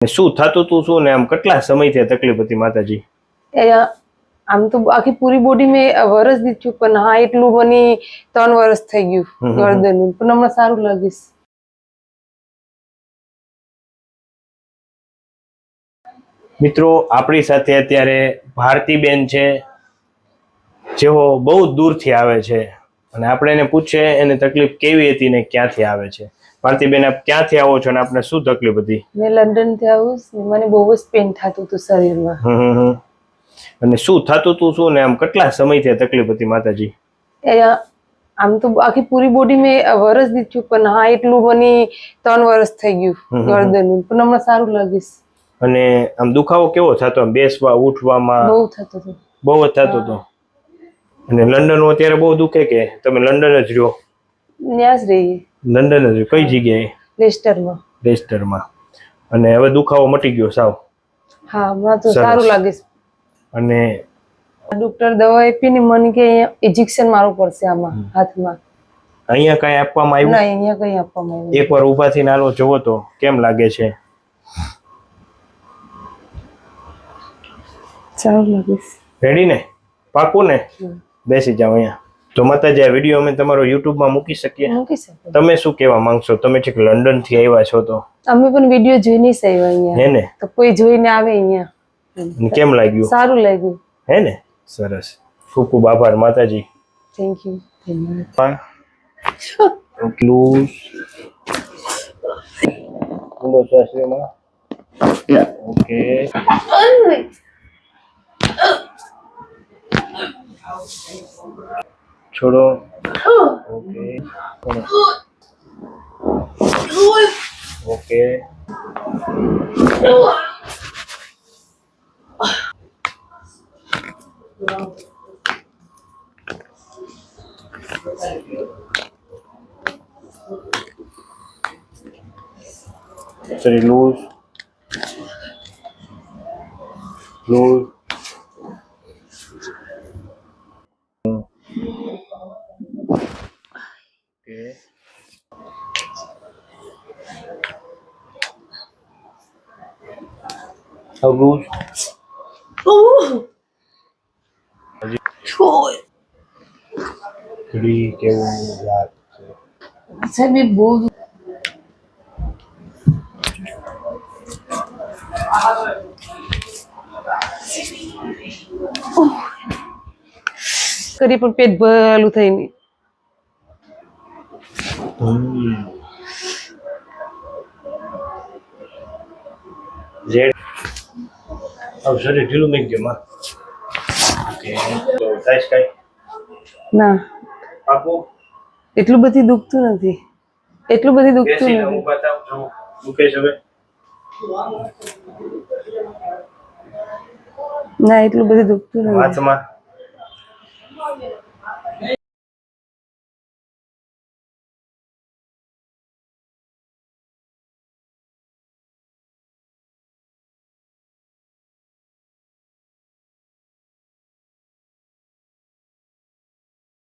શું થતું તું શું ને આમ કેટલા સમયથી તકલીફ હતી માતાજી? આમ તો આખી પૂરી બોડી મેં વરસ દીધું પણ હા એટલું મને 3 વર્ષ થઈ ગયું ગરદનનું પણ હમણાં સારું લાગીશ. મિત્રો આપણી સાથે અત્યારે ભારતીબેન છે, જેઓ બહુ દૂરથી આવે છે અને આપણે એને પૂછીએ એને તકલીફ કેવી હતી ને ક્યાંથી આવે છે. ભારતીબેન, આપ ક્યાંથી આવો છો અને આપને શું તકલીફ હતી? મેં લંડન થી આવું મને બહુ જ પેઇન થતું હતું શરીરમાં. અને શું થતું તું શું ને આમ કેટલા સમયથી તકલીફ હતી માતાજી? આમ તો આખી પૂરી બોડી મેં વરસ દીધું પણ હા એટલું મને 3 વર્ષ થઈ ગયું ગરદનનું પણ હમણાં સારું લાગીશ. અને આમ દુખાવો કેવો થતો? આમ બેસવા ઉઠવામાં બહુ થતો હતો. બહુ જ થતો હતો. અને લંડન અત્યારે બહુ દુખે કે તમે લંડન જ રહ્યો? ત્યાં જ રહીએ. લંડન જ? કઈ જગ્યાએ? લેસ્ટરમાં. લેસ્ટરમાં. અને હવે દુખાવો મટી ગયો સાવ? હા, હમણાં તો સારું લાગે છે. અને ડોક્ટર દવા આપીને મને કે ઇન્જેક્શન મારવું પડશે આમાં હાથમાં. અહીંયા કઈ આપવામાં આવ્યું? ના, અહીંયા કઈ આપવામાં આવ્યું. એકવાર ઊભા થઈને આલો જોવો તો કેમ લાગે છે? સારું લાગે છે. રેડી ને? પાકું ને? બેસી જાઓ અહીંયા. તો માતાજી, આ વિડીયો અમે તમારો યુટ્યુબમાં મૂકી શકીએ? મૂકી શકીએ. તમે શું કહેવા માંગશો? તમે છેક લંડન થી આવ્યા છો તો? અમે પણ વિડીયો જોઈને જ આવ્યા અહીંયા. હે ને? તો કોઈ જોઈને આવે અહીંયા. કેમ લાગ્યું? સારું લાગ્યું. હે ને? સરસ. ખૂબ ખૂબ આભાર માતાજી. Thank you. ધન્યવાદ. એટલું ઊંડો શ્વાસ લેવાનો. ઓકે. છોડો. Okay. Okay. Sorry, loose. Loose. Okay. How loose? Three કેવું લાગશે? સાહેબ એ બહુ કરી પણ પેટ ભરેલું થઈ નહીં. જેડ હવે શરીર ઢીલું મૂકી ગયું માં. ઓકે. તો સાઈઝ કઈ? ના, પાકું? એટલું બધી દુખતું નથી. એટલું બધી દુખતું બેસીને નથી. ઊભા થાવ જો દુખે છે હવે? ના, એટલું બધી દુખતું નથી. હાથમાં?